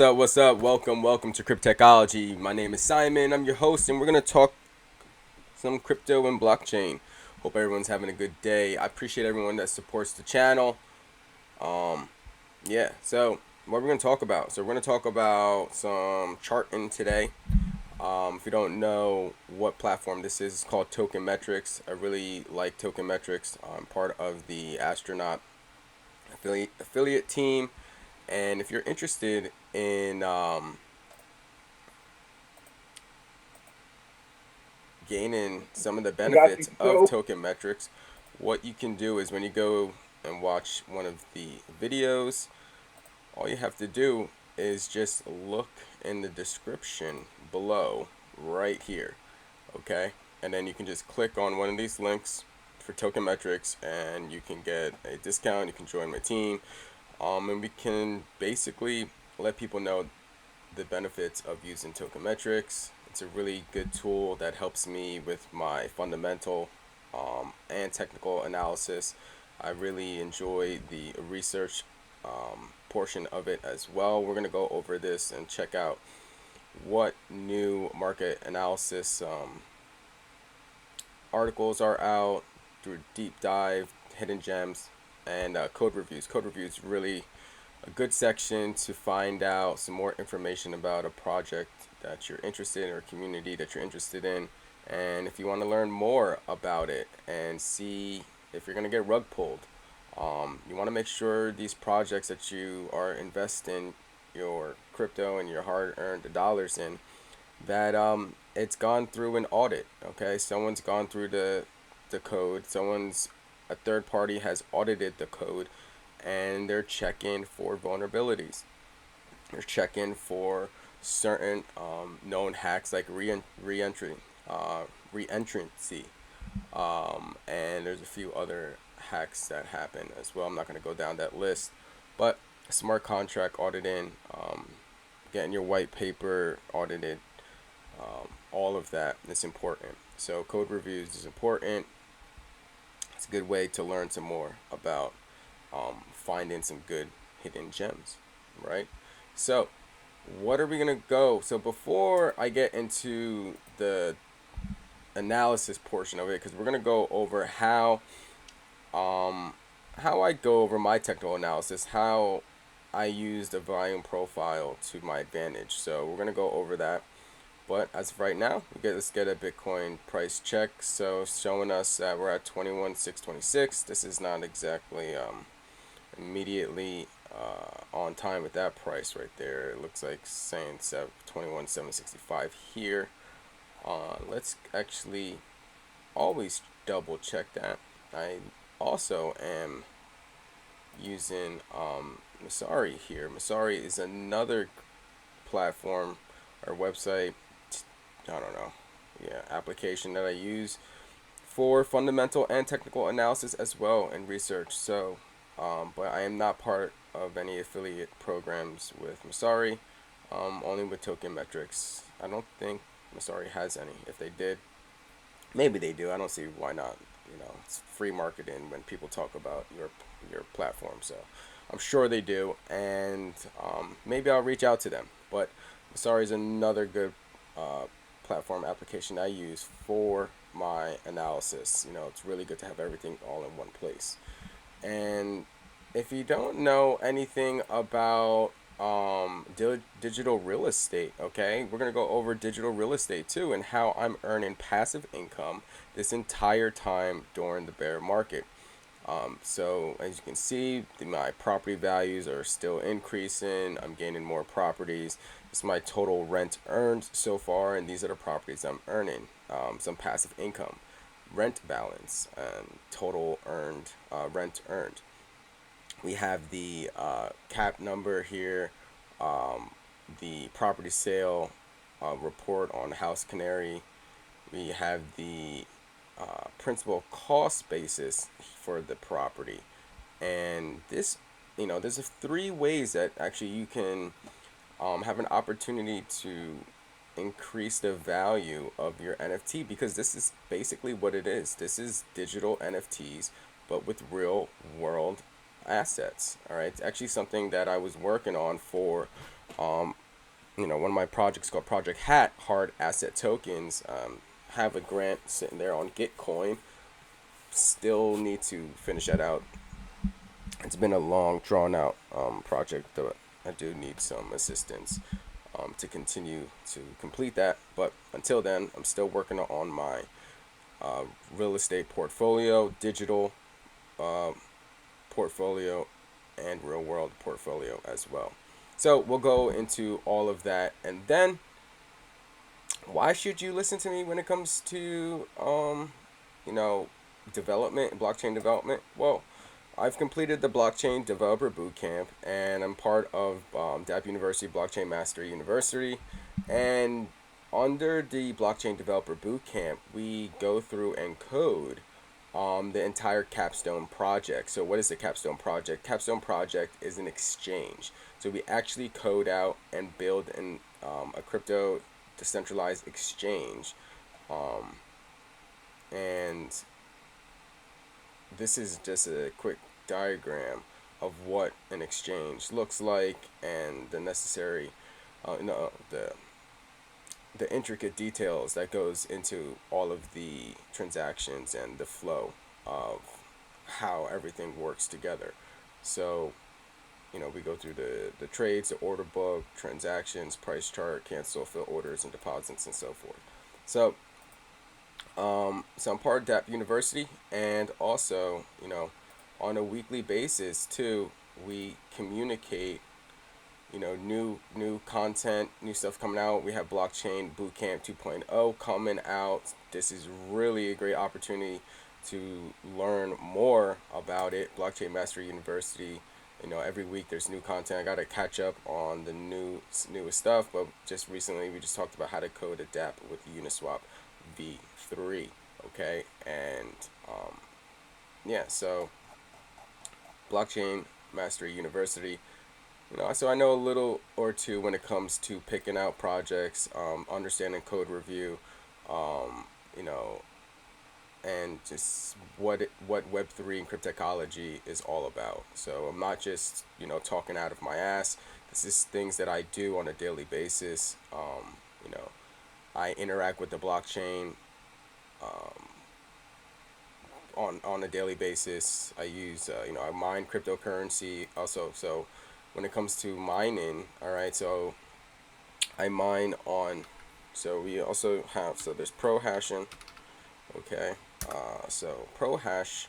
What's up? Welcome to Cryptechology. My name is Simon. I'm your host, and we're gonna talk some crypto and blockchain. Hope everyone's having a good day. I appreciate everyone that supports the channel. Um, yeah. So what we're gonna talk about? So we're gonna talk about some charting today. If you don't know what platform this is, it's called Token Metrics. I really like Token Metrics. I'm part of the astronaut affiliate team, and if you're interested in gaining some of the I got you benefits of too. token metrics, what you can do is when you go and watch one of the videos, all you have to do is just look in the description below right here, okay? And then you can just click on one of these links for token metrics and you can get a discount. You can join my team, and we can basically let people know the benefits of using token metrics. It's a really good tool that helps me with my fundamental and technical analysis. I really enjoy the research portion of it as well. We're going to go over this and check out what new market analysis articles are out through deep dive, hidden gems, and code reviews. Code reviews really a good section to find out some more information about a project that you're interested in or a community that you're interested in. And if you want to learn more about it and see if you're going to get rug pulled, you want to make sure these projects that you are investing your crypto and your hard earned dollars in, that it's gone through an audit. Okay, someone's gone through the code, a third party has audited the code, and they're checking for vulnerabilities. They're checking for certain known hacks like uh, reentrancy, and there's a few other hacks that happen as well. I'm not going to go down that list, but smart contract auditing, getting your white paper audited, all of that is important. So code reviews is important. It's a good way to learn some more about finding some good hidden gems, right? So, what are we gonna go? So before I get into the analysis portion of it, because we're gonna go over um, how I go over my technical analysis, how I use the volume profile to my advantage. So we're gonna go over that. But as of right now, let's get a Bitcoin price check. So showing us that we're at 21,626. This is not exactly immediately on time with that price right there. It looks like saying 21,765 here. Let's actually always double check that. I also am using Masari here. Masari is another platform or website, I don't know, yeah, application that I use for fundamental and technical analysis as well and research. So, but I am not part of any affiliate programs with Masari, only with Token Metrics. I don't think Masari has any. If they did, maybe they do. I don't see why not. You know, it's free marketing when people talk about your platform. So I'm sure they do, and maybe I'll reach out to them. But Masari is another good uh, platform application I use for my analysis. You know, it's really good to have everything all in one place. And if you don't know anything about digital real estate, okay, we're going to go over digital real estate too and how I'm earning passive income this entire time during the bear market. So as you can see, my property values are still increasing. I'm gaining more properties. This is my total rent earned so far, and these are the properties I'm earning. Some passive income, rent balance, and total earned rent earned. We have the cap number here, um, the property sale report on House Canary. We have the principal cost basis for the property, and this, you know, there's three ways that actually you can have an opportunity to increase the value of your NFT, because this is basically what it is. This is digital NFTs, but with real world assets. All right, it's actually something that I was working on for One of my projects called Project Hat, hard asset tokens, have a grant sitting there on Gitcoin. Still need to finish that out. It's been a long, drawn out project, but I do need some assistance to continue to complete that. But until then, I'm still working on my real estate portfolio, digital uh, portfolio, and real world portfolio as well. So we'll go into all of that, and then why should you listen to me when it comes to you know development and blockchain development? Well, I've completed the blockchain developer bootcamp, and I'm part of DAP University Blockchain Mastery University. And under the blockchain developer bootcamp, we go through and code the entire Capstone project. So, what is the Capstone project? Capstone project is an exchange. So, we actually code out and build a crypto decentralized exchange. Um, and this is just a quick diagram of what an exchange looks like and the necessary, the intricate details that goes into all of the transactions and the flow of how everything works together. So, we go through the trades, the order book, transactions, price chart, cancel, fill orders, and deposits, and so forth. So, so I'm part of DAP University, and also, on a weekly basis too, we communicate, new content, new stuff coming out. We have Blockchain Bootcamp 2.0 coming out. This is really a great opportunity to learn more about it. Blockchain Mastery University. Every week there's new content. I got to catch up on the newest stuff, but just recently we just talked about how to code a DApp with Uniswap v3. Okay, and yeah, so Blockchain Mastery University. So I know a little or two when it comes to picking out projects, understanding code review, um, you know, and just what Web3 and cryptechology is all about. So I'm not just talking out of my ass. This is things that I do on a daily basis. You know, I interact with the blockchain um, on a daily basis. I use I mine cryptocurrency also. So when it comes to mining, all right. So I mine on. So we also have there's pro hashing. Okay. So pro hash.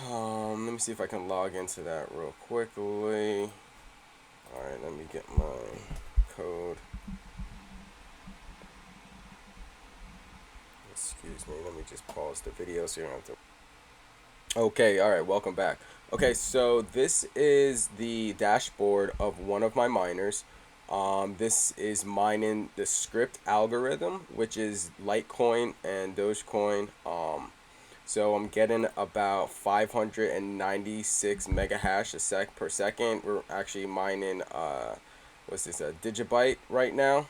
Let me see if I can log into that real quickly. All right. Let me get my code. Excuse me. Let me just pause the video so you don't have to. Okay. All right. Welcome back. Okay. So this is the dashboard of one of my miners. This is mining the script algorithm, which is Litecoin and Dogecoin. So I'm getting about 596 mega hash per second. We're actually mining what's this, a digibyte right now.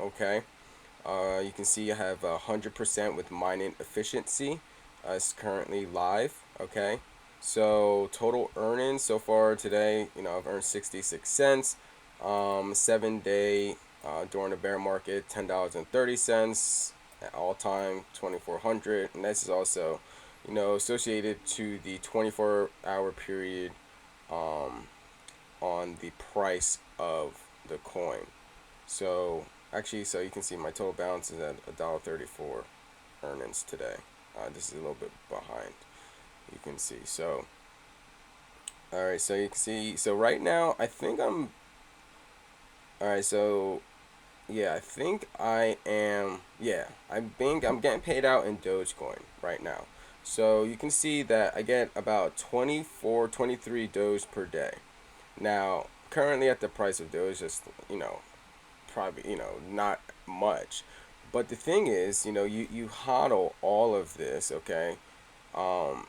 Okay. You can see I have 100% with mining efficiency. It's currently live. Okay. So total earnings so far today, I've earned 66 cents. 7 day during the bear market, $10.30 at all time, 2,400, and this is also, associated to the 24-hour period on the price of the coin. So actually, so you can see my total balance is at $1.34 earnings today. This is a little bit behind. You can see. So all right, so you can see. So right now, I think I'm. All right, so yeah, I think I am. Yeah, I think I'm getting paid out in Dogecoin right now. So you can see that I get about 24, 23 Doge per day. Now, currently at the price of Doge, just probably not much. But the thing is, you hodl all of this, okay, um,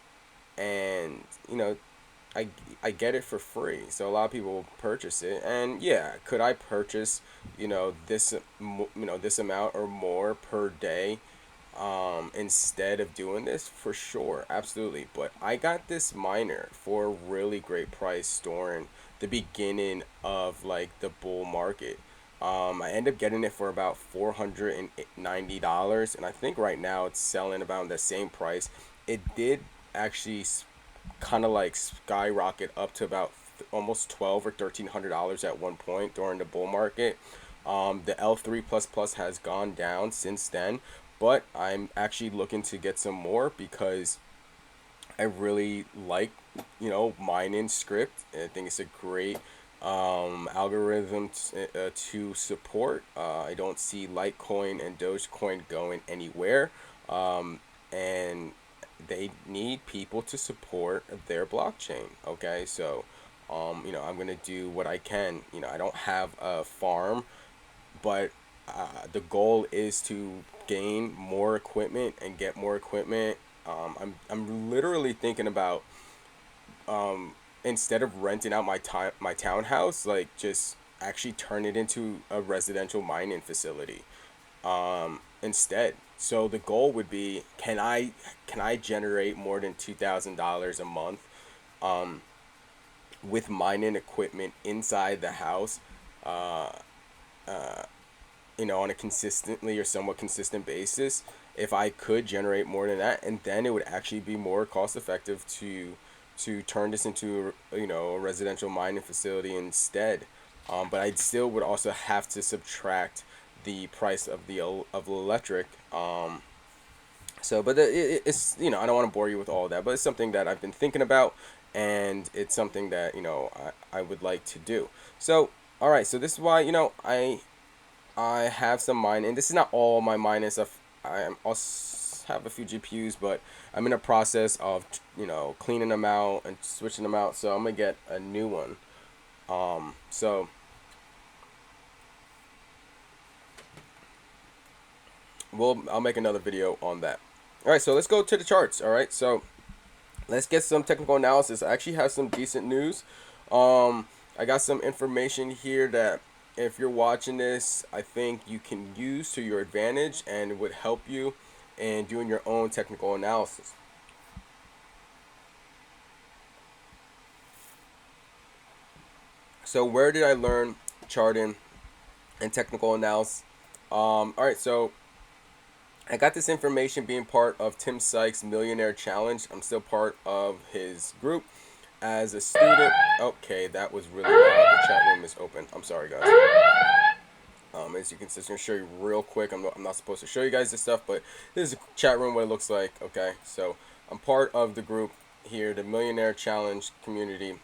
and I, I get it for free. So a lot of people will purchase it, and yeah, could I purchase this amount or more per day instead of doing this? For sure, absolutely. But I got this miner for a really great price, storing the beginning of like the bull market. I ended up getting it for about $490, and I think right now it's selling about the same price. It did actually kind of like skyrocket up to about almost 12 or $1,300 at one point during the bull market. The L3 plus plus has gone down since then, but I'm actually looking to get some more because I really like, mining script. I think it's a great algorithm to support. I don't see Litecoin and Dogecoin going anywhere, and they need people to support their blockchain. Okay, so I'm gonna do what I can. I don't have a farm, but the goal is to gain more equipment and get more equipment. I'm literally thinking about, instead of renting out my townhouse, like just actually turn it into a residential mining facility, instead. So the goal would be, can I generate more than $2,000 a month, um, with mining equipment inside the house, uh, on a consistently or somewhat consistent basis. If I could generate more than that, and then it would actually be more cost effective to turn this into, a residential mining facility instead. But I still would also have to subtract the price of the electric. But it's, I don't want to bore you with all of that, but it's something that I've been thinking about, and it's something that, I would like to do. So all right, so this is why, I have some mine, and this is not all my mining stuff. I also have a few GPUs, but I'm in a process of, cleaning them out and switching them out. So I'm gonna get a new one. So I'll make another video on that. All right, so let's go to the charts. All right, so let's get some technical analysis. I actually have some decent news. I got some information here that, if you're watching this, I think you can use to your advantage, and it would help you in doing your own technical analysis. So where did I learn charting and technical analysis? All right, so I got this information being part of Tim Sykes' Millionaire Challenge. I'm still part of his group as a student. Okay, that was really loud. The chat room is open. I'm sorry, guys. As you can see, I'm going to show you real quick. I'm not supposed to show you guys this stuff, but this is a chat room, what it looks like. Okay, so I'm part of the group here, the Millionaire Challenge community.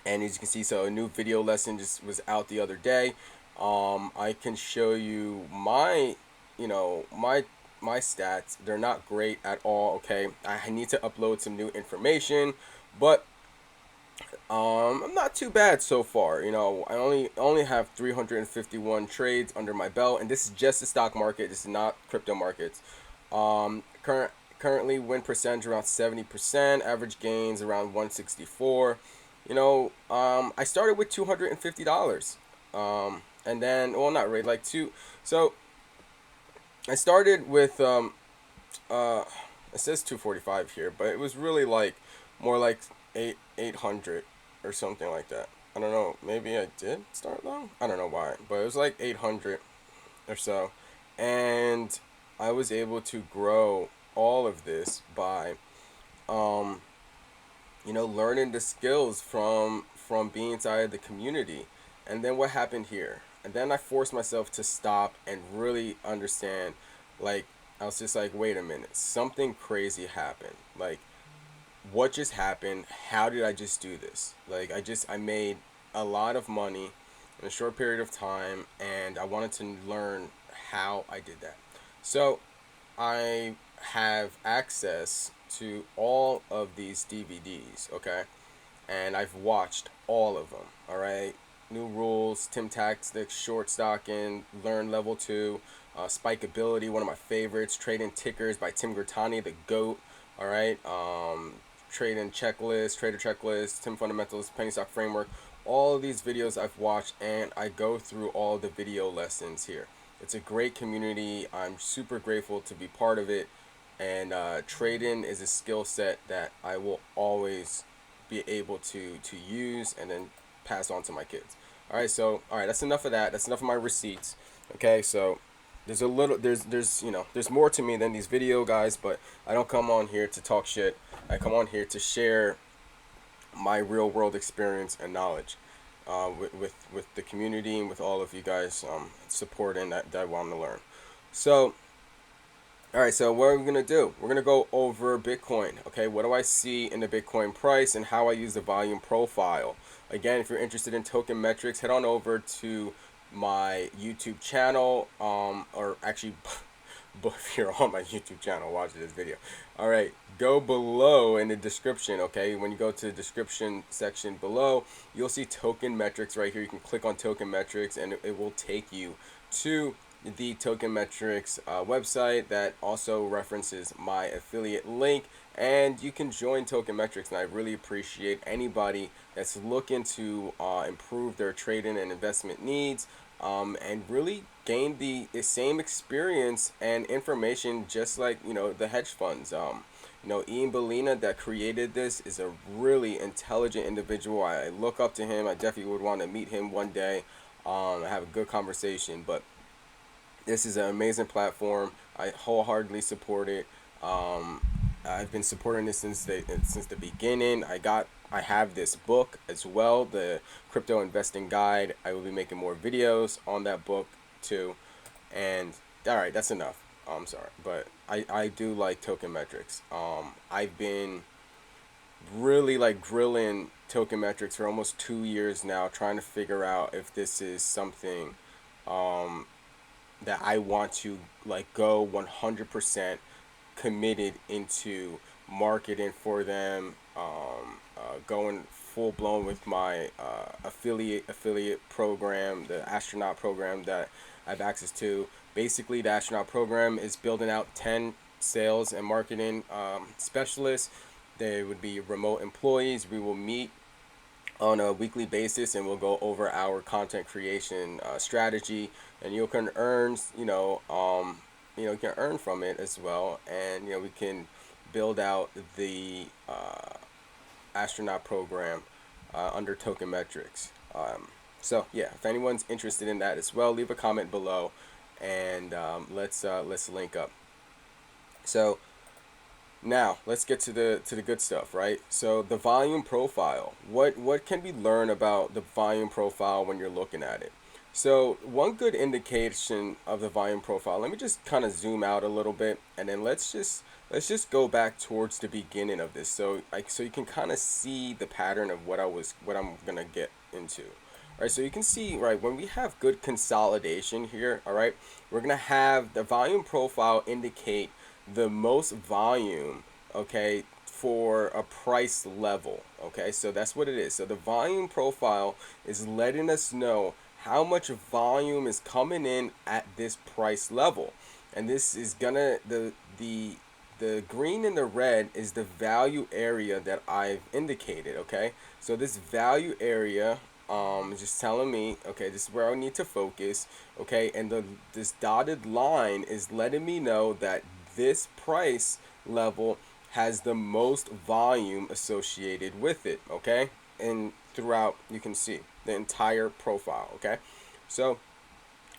And as you can see, so a new video lesson just was out the other day. I can show you my, my stats. They're not great at all. Okay, I need to upload some new information, but I'm not too bad so far. I only have 351 trades under my belt, and this is just the stock market. This is not crypto markets. Currently win percentage around 70%. Average gains around 164. I started with $250. And then, well, not really, like two. So I started with it says 245 here, but it was really like more like 800 or something like that. I don't know. Maybe I did start low. I don't know why, but it was like 800 or so, and I was able to grow all of this by, learning the skills from being inside the community. And then what happened here? And then I forced myself to stop and really understand. Like, I was just like, wait a minute, something crazy happened. Like, what just happened? How did I just do this? Like, I made a lot of money in a short period of time, and I wanted to learn how I did that. So I have access to all of these DVDs, okay? And I've watched all of them, all right? New Rules, Tim Tactics, Short Stocking, Learn Level 2, Spike Ability, one of my favorites, Trading Tickers by Tim Gertani, the GOAT, all right? Trading Checklist, Trader Checklist, Tim Fundamentals, Penny Stock Framework. All of these videos I've watched, and I go through all the video lessons here. It's a great community. I'm super grateful to be part of it. And trading is a skill set that I will always be able to use, and then pass on to my kids. All right, so all right, that's enough of that. That's enough of my receipts. Okay, so there's more to me than these video guys, but I don't come on here to talk shit. I come on here to share my real world experience and knowledge with the community and with all of you guys supporting that I want to learn. So all right, so what are we gonna do? We're gonna go over Bitcoin. Okay, what do I see in the Bitcoin price and how I use the volume profile? Again, if you're interested in token metrics, head on over to my YouTube channel, or actually, but if you're on my YouTube channel watching this video, all right, go below in the description. Okay, when you go to the description section below, you'll see token metrics right here. You can click on token metrics, and it will take you to the token metrics website that also references my affiliate link, and you can join token metrics. And I really appreciate anybody that's looking to improve their trading and investment needs, and really gain the same experience and information, just like the hedge funds. Ian Bellina that created this is a really intelligent individual. I look up to him. I definitely would want to meet him one day, have a good conversation. But this is an amazing platform. I wholeheartedly support it. I've been supporting this since the beginning. I have this book as well, the Crypto Investing Guide. I will be making more videos on that book too. And all right, that's enough. I'm sorry, but I do like token metrics. I've been really like grilling token metrics for almost 2 years now, trying to figure out if this is something um, that I want to like go 100% committed into marketing for them, going full blown with my affiliate program, the astronaut program that I have access to. Basically, the astronaut program is building out 10 sales and marketing specialists. They would be remote employees. We will meet on a weekly basis, and we'll go over our content creation strategy, and you can earn you can earn from it as well, and we can build out the astronaut program under token metrics. So yeah, if anyone's interested in that as well, leave a comment below, and let's link up. So now let's get to the good stuff, right? So the volume profile. What can we learn about the volume profile when you're looking at it? So one good indication of the volume profile. Let me just kind of zoom out a little bit, and then let's just go back towards the beginning of this, so you can kind of see the pattern of what I'm gonna get into. All right, so you can see, right, when we have good consolidation here, all right, we're gonna have the volume profile indicate the most volume, okay, for a price level. Okay, so that's what it is. So the volume profile is letting us know how much volume is coming in at this price level, and this is gonna the green and the red is the value area that I've indicated. Okay, so this value area is just telling me, okay, this is where I need to focus. Okay, and this dotted line is letting me know that this price level has the most volume associated with it. Okay, and throughout you can see the entire profile. Okay, so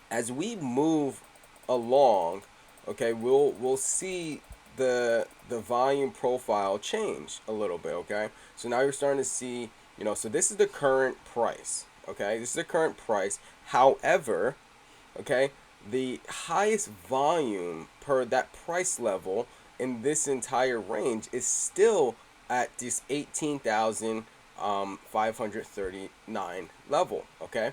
as we move along, okay, we'll see the volume profile change a little bit. Okay, so now you're starting to see, so this is the current price. Okay, this is the current price. However, okay, the highest volume per that price level in this entire range is still at this 18,539 level. Okay,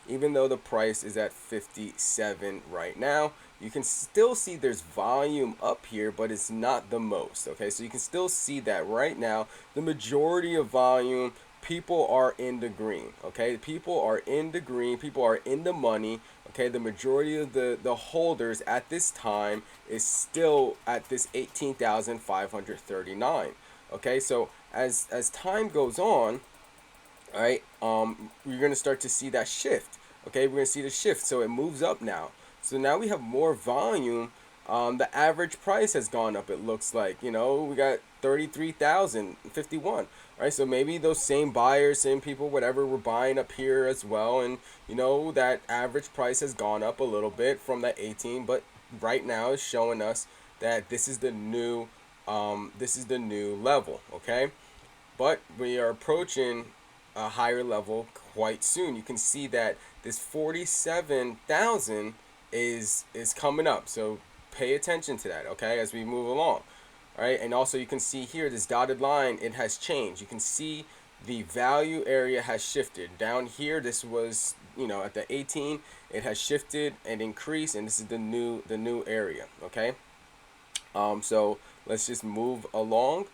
even though the price is at 57 right now, you can still see there's volume up here, but it's not the most. Okay, so you can still see that right now the majority of volume, people are in the green. Okay, people are in the green, people are in the money. Okay, the majority of the holders at this time is still at this 18,539. Okay, so as time goes on, all right, you're gonna start to see that shift. Okay, we're gonna see the shift, so it moves up now. So now we have more volume. The average price has gone up. It looks like, we got 33,051. All right? So maybe those same buyers, same people, whatever, were buying up here as well, and that average price has gone up a little bit from that 18, but right now it's showing us that this is the new level, okay? But we are approaching a higher level quite soon. You can see that this 47,000 is coming up. So pay attention to that, okay, as we move along. All right, and also you can see here this dotted line, it has changed. You can see the value area has shifted. Down here, this was, at the 18, it has shifted and increased, and this is the new area, okay? So let's just move along.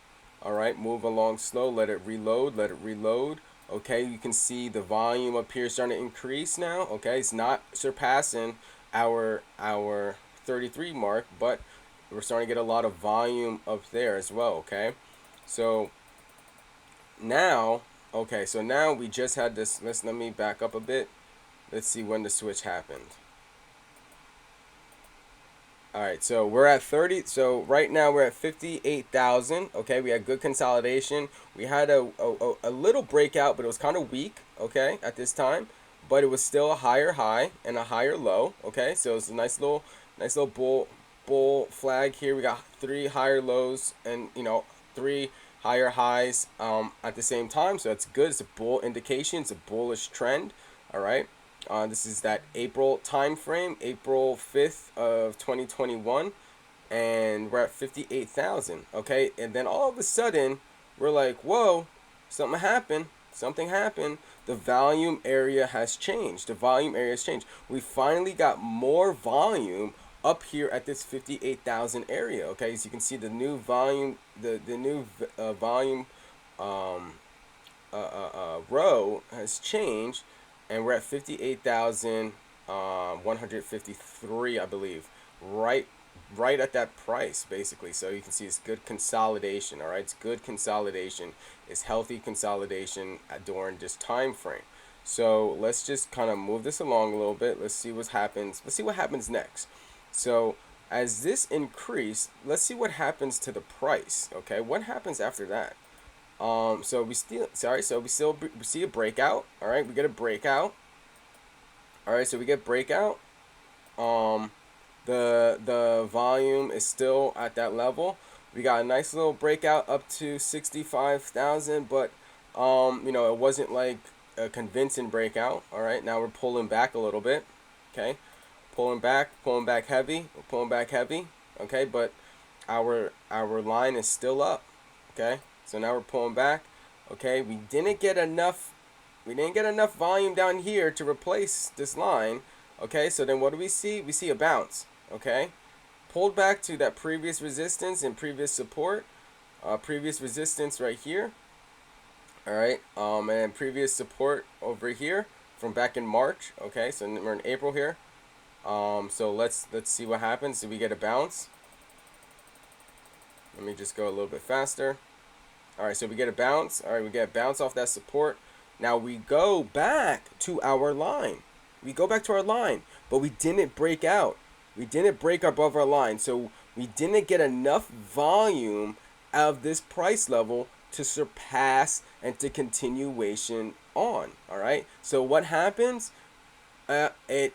All right, move along slow. Let it reload. Let it reload. Okay, you can see the volume up here starting to increase now. Okay, it's not surpassing our 33 mark, but we're starting to get a lot of volume up there as well. Okay, so now, so now we just had this. Let me back up a bit. Let's see when the switch happened. All right, so we're at 30. So right now we're at 58,000. Okay, we had good consolidation. We had a little breakout, but it was kind of weak. Okay, at this time, but it was still a higher high and a higher low. Okay, so it's a nice little bull flag here. We got 3 higher lows and 3 higher highs at the same time. So that's good. It's a bull indication. It's a bullish trend. All right. This is that April time frame, April 5th of 2021, and we're at 58,000, okay? And then all of a sudden, we're like, whoa, something happened. The volume area has changed. We finally got more volume up here at this 58,000 area, okay? As you can see, the new volume, the new volume row has changed, and we're at 58,153, I believe, right at that price, basically. So you can see it's good consolidation. All right, it's good consolidation. It's healthy consolidation during this time frame. So let's just kind of move this along a little bit. Let's see what happens. Let's see what happens next. So as this increase, let's see what happens to the price. Okay, what happens after that? So we see a breakout. All right, we get a breakout. All right, so we get breakout. The volume is still at that level. We got a nice little breakout up to 65,000, but it wasn't like a convincing breakout. All right, now we're pulling back a little bit. Okay, pulling back heavy. We're pulling back heavy. Okay, but our line is still up. Okay. So now we're pulling back. Okay, we didn't get enough volume down here to replace this line. Okay, so then what do we see? We see a bounce. Okay, pulled back to that previous resistance and previous support. Previous resistance right here. All right, and previous support over here from back in March. Okay, so we're in April here. So let's see what happens. Do we get a bounce? Let me just go a little bit faster. All right, so we get a bounce. All right, we get a bounce off that support. Now we go back to our line. But we didn't break out. We didn't break above our line. So we didn't get enough volume out of this price level to surpass and to continuation on. All right, so what happens? We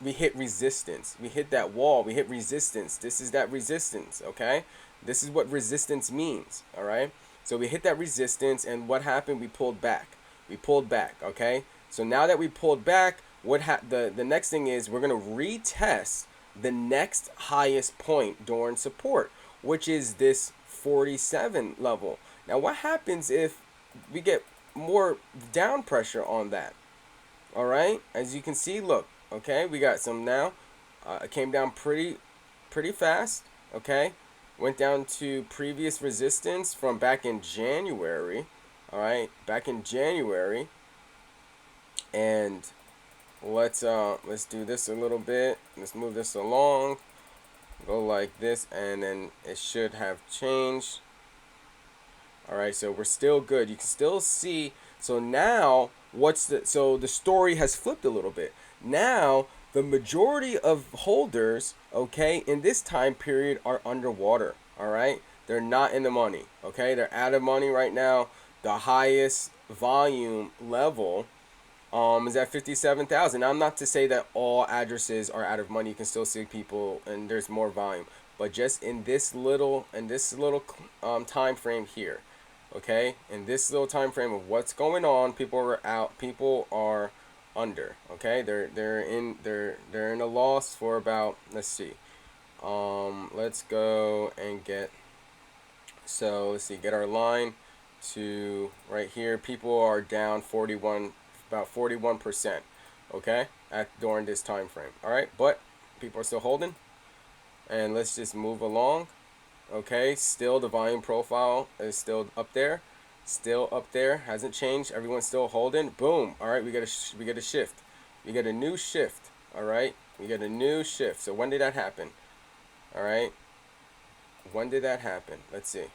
hit resistance. We hit that wall. We hit resistance. This is that resistance, okay? This is what resistance means, all right? So we hit that resistance, and what happened? We pulled back. Okay? So now that we pulled back, the next thing is we're going to retest the next highest point during support, which is this 47 level. Now, what happens if we get more down pressure on that? All right? As you can see, look, okay? We got some now. It came down pretty fast, okay? Went down to previous resistance from back in January. All right, back in January. And let's do this a little bit. Let's move this along. Go like this, and then it should have changed. All right, so we're still good. You can still see. So now the story has flipped a little bit. Now the majority of holders, okay, in this time period are underwater. All right, they're not in the money. Okay, they're out of money right now. the highest volume level is at 57,000. I'm not to say that all addresses are out of money. You can still see people and there's more volume, but just in this little time frame here, okay? In this little time frame of what's going on, people are out. People are under. Okay, they're in a loss for about, let's see. Let's go and get, so let's see, get our line to right here. People are down 41, about 41%. Okay, at during this time frame. All right, but people are still holding, and let's just move along. Okay, still the volume profile is still up there, hasn't changed. Everyone's still holding. Boom. All right, we get a shift. We get a new shift. All right, we get a new shift. So when did that happen? All right, when did that happen? Let's see.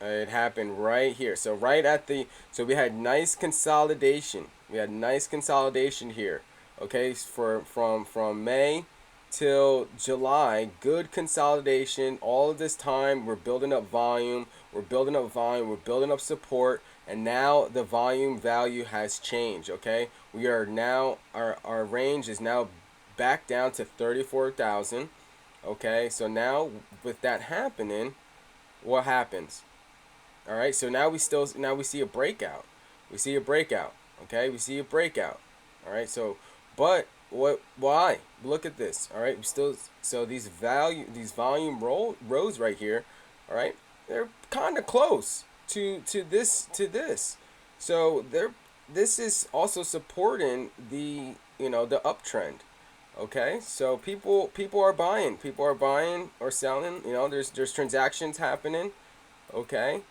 It happened right here. So right at the, so we had nice consolidation. We had nice consolidation here. Okay, from May till July, good consolidation. All of this time, we're building up volume. We're building up volume. We're building up support. And now the volume value has changed. Okay, we are now, our range is now back down to 34,000. Okay, so now with that happening, what happens? All right, so now we see a breakout. We see a breakout. Okay, we see a breakout. All right, so but what? Why? Look at this. All right, we still, so these volume rows right here. All right, they're kind of close to this. So this is also supporting the, the uptrend. Okay, so people are buying. People are buying or selling. There's transactions happening. Okay,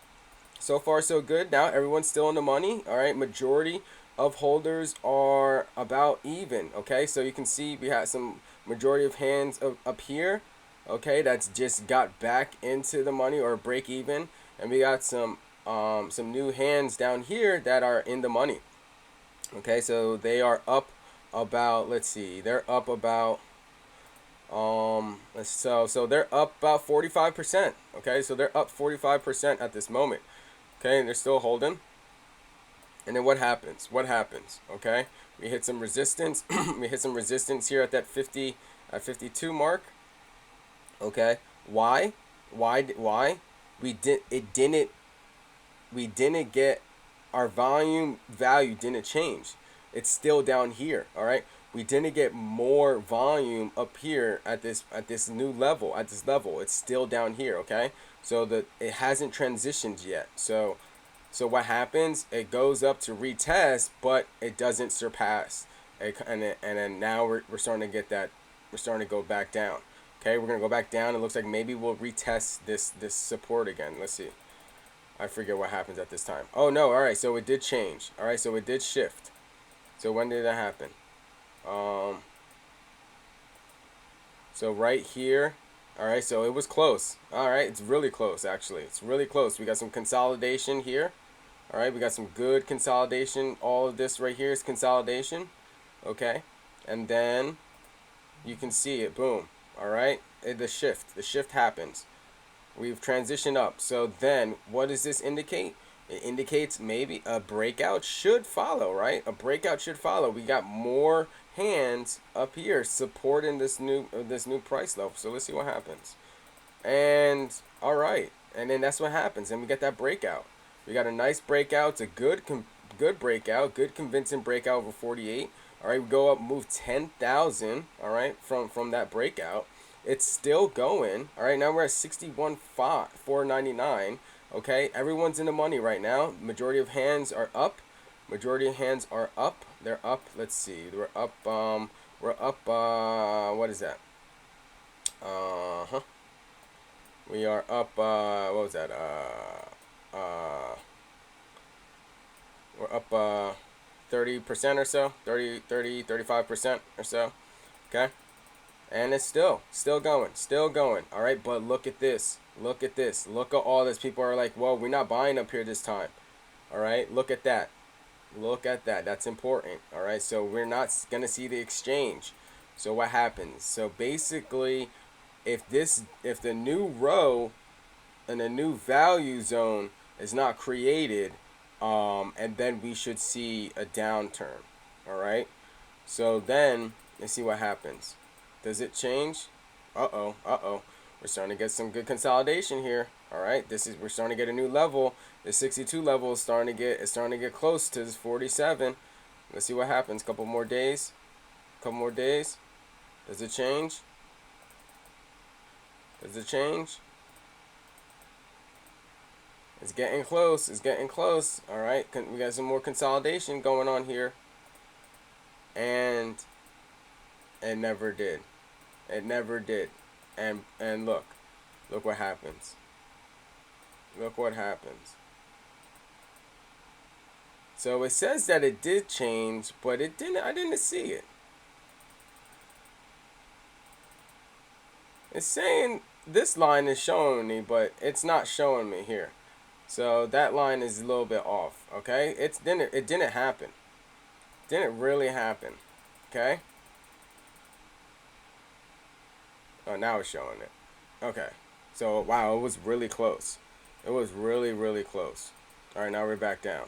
so far so good. Now everyone's still in the money. All right, majority of holders are about even. Okay, so you can see we had some majority of hands up here. Okay, that's just got back into the money or break even, and we got some new hands down here that are in the money. Okay, so they are up about, let's see, they're up about so they're up about 45%. Okay, so they're up 45% at this moment. Okay, and they're still holding. And then what happens? What happens? Okay, we hit some resistance. We hit some resistance here at that 52 mark. Okay, why? We didn't get, our volume value didn't change. It's still down here. All right, we didn't get more volume up here at this new level, at this level. It's still down here. Okay, so it hasn't transitioned yet. So what happens? It goes up to retest, but it doesn't surpass. And then now we're starting to get that. We're starting to go back down. Okay, we're gonna go back down. It looks like maybe we'll retest this support again. Let's see. I forget what happens at this time. Oh no! All right, so it did change. All right, so it did shift. So when did that happen? So right here. All right, so it was close. All right, it's really close actually. It's really close. We got some consolidation here. All right, we got some good consolidation. All of this right here is consolidation. Okay, and then you can see it. Boom. All right, the shift happens. We've transitioned up. So then what does this indicate? It indicates maybe a breakout should follow, right? A breakout should follow. We got more hands up here supporting this new price level. So let's see what happens. And all right, and then that's what happens. And we get that breakout. We got a nice breakout. It's a good breakout, good convincing breakout over 48. All right, we go up, move 10,000. All right, from that breakout, it's still going. All right, now we're at 61,499. Okay, everyone's in the money right now. Majority of hands are up. Majority of hands are up. They're up. Let's see. We're up. What is that? We are up. What was that? We're up 30% or so. 35% or so. Okay. And it's still going. All right, but look at this. Look at this. Look at all this. People are like, "Whoa, we're not buying up here this time." All right, look at that. Look at that. That's important. All right, so we're not gonna see the exchange. So what happens? So basically, if the new row and a new value zone is not created, and then we should see a downturn. All right. So then let's see what happens. Does it change? Uh-oh, uh-oh. We're starting to get some good consolidation here. All right, we're starting to get a new level. The 62 level is starting to get close to this 47. Let's see what happens. Couple more days. Couple more days. Does it change? Does it change? It's getting close. It's getting close. All right, we got some more consolidation going on here, and it never did. It never did. And look what happens. Look what happens. So it says that it did change, but it didn't. I didn't see it. It's saying this line is showing me, but it's not showing me here. So that line is a little bit off. Okay, it didn't happen. Didn't really happen. Okay. Oh, now it's showing it. Okay. So wow, it was really close. It was really, really close. All right, now we're back down.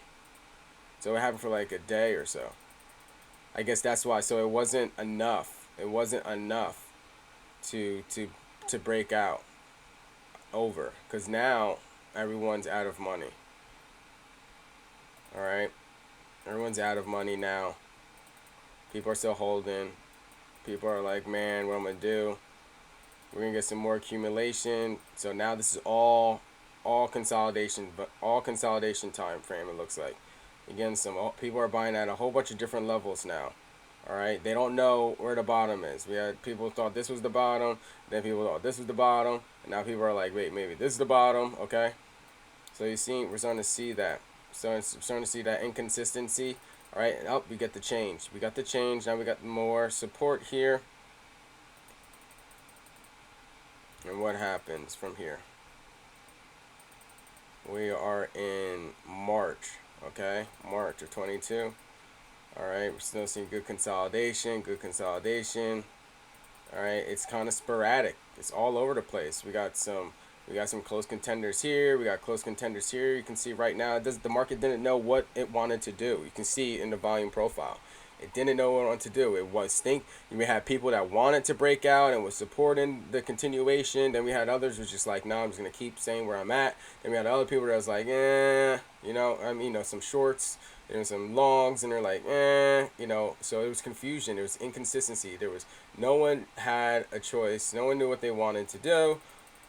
So it happened for like a day or so. I guess that's why. So it wasn't enough. It wasn't enough to break out over, because now everyone's out of money. All right, everyone's out of money now. People are still holding. People are like, man, what am I gonna do? We're gonna get some more accumulation. So now this is all consolidation, but all consolidation time frame. It looks like. Again, people are buying at a whole bunch of different levels now. All right, they don't know where the bottom is. We had people thought this was the bottom, then people thought this was the bottom, and now people are like, wait, maybe this is the bottom. Okay, so we're starting to see that. So starting to see that inconsistency. All right, and we get the change. We got the change. Now we got more support here. And what happens from here? We are in March. Okay, March of 22. All right, we're still seeing good consolidation. Good consolidation. All right, it's kind of sporadic. It's all over the place. We got some close contenders here. We got close contenders here. You can see right now, the market didn't know what it wanted to do. You can see in the volume profile, it didn't know what it wanted to do. It was You had people that wanted to break out and was supporting the continuation. Then we had others who was just like, no, I'm just gonna keep saying where I'm at. Then we had other people that was like, some shorts. There was some longs, and they're like, So it was confusion. There was inconsistency. No one had a choice. No one knew what they wanted to do.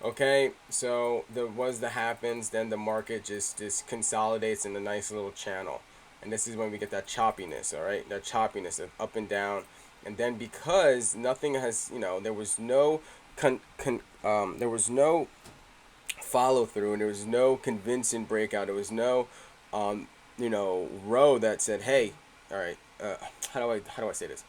Okay, so the happens. Then the market just consolidates in a nice little channel, and this is when we get that choppiness. All right, that choppiness of up and down, and then because nothing has, there was no there was no follow through, and there was no convincing breakout. There was no row that said, hey, all right, how do I say this?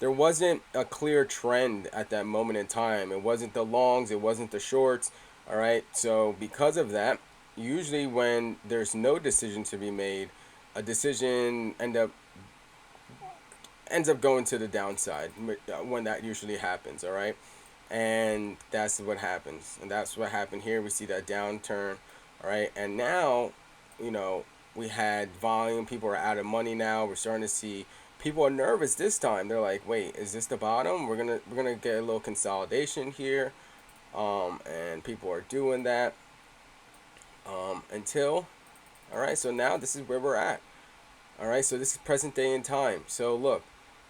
There wasn't a clear trend at that moment in time. It wasn't the longs, it wasn't the shorts. All right, so because of that, usually when there's no decision to be made, a decision ends up going to the downside when that usually happens. All right, and that's what happens, and that's what happened here. We see that downturn. All right, and now we had volume. People are out of money now. We're starting to see people are nervous this time. They're like, wait, is this the bottom? We're gonna get a little consolidation here, and people are doing that until. All right, so now this is where we're at. All right, so this is present day in time. So look,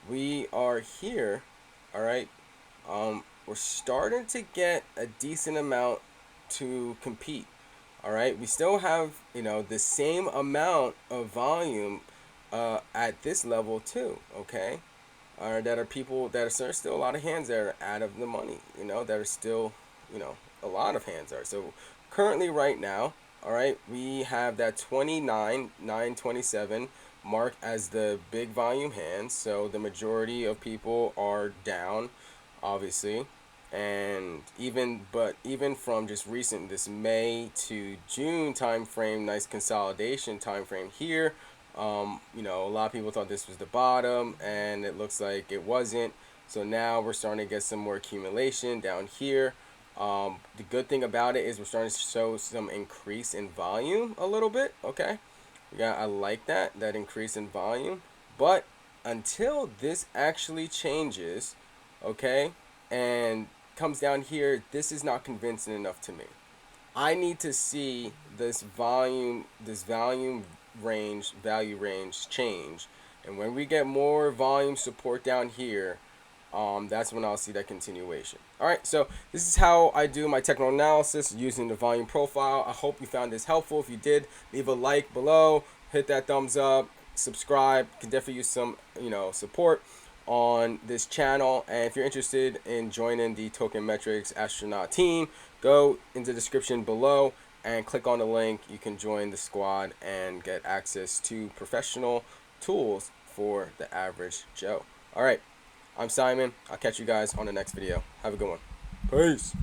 we are here. All right, we're starting to get a decent amount to compete. All right, we still have the same amount of volume at this level too. Okay, that are people that are still a lot of hands that are out of the money. That are still a lot of hands are. So currently right now, all right, we have that 29,927 mark as the big volume hands. So the majority of people are down, obviously. And even from just recent, this May to June time frame, nice consolidation time frame here. A lot of people thought this was the bottom, and it looks like it wasn't. So now we're starting to get some more accumulation down here. The good thing about it is we're starting to show some increase in volume a little bit. Okay, yeah, I like that increase in volume. But until this actually changes, okay, and comes down here, this is not convincing enough to me. I need to see this volume range, value range change. And when we get more volume support down here, that's when I'll see that continuation. All right, so this is how I do my technical analysis using the volume profile. I hope you found this helpful. If you did, leave a like below, hit that thumbs up, subscribe. Can definitely use some, support on this channel. And if you're interested in joining the Token Metrics astronaut team, go into the description below and click on the link. You can join the squad and get access to professional tools for the average Joe. All right, I'm Simon. I'll catch you guys on the next video. Have a good one. Peace.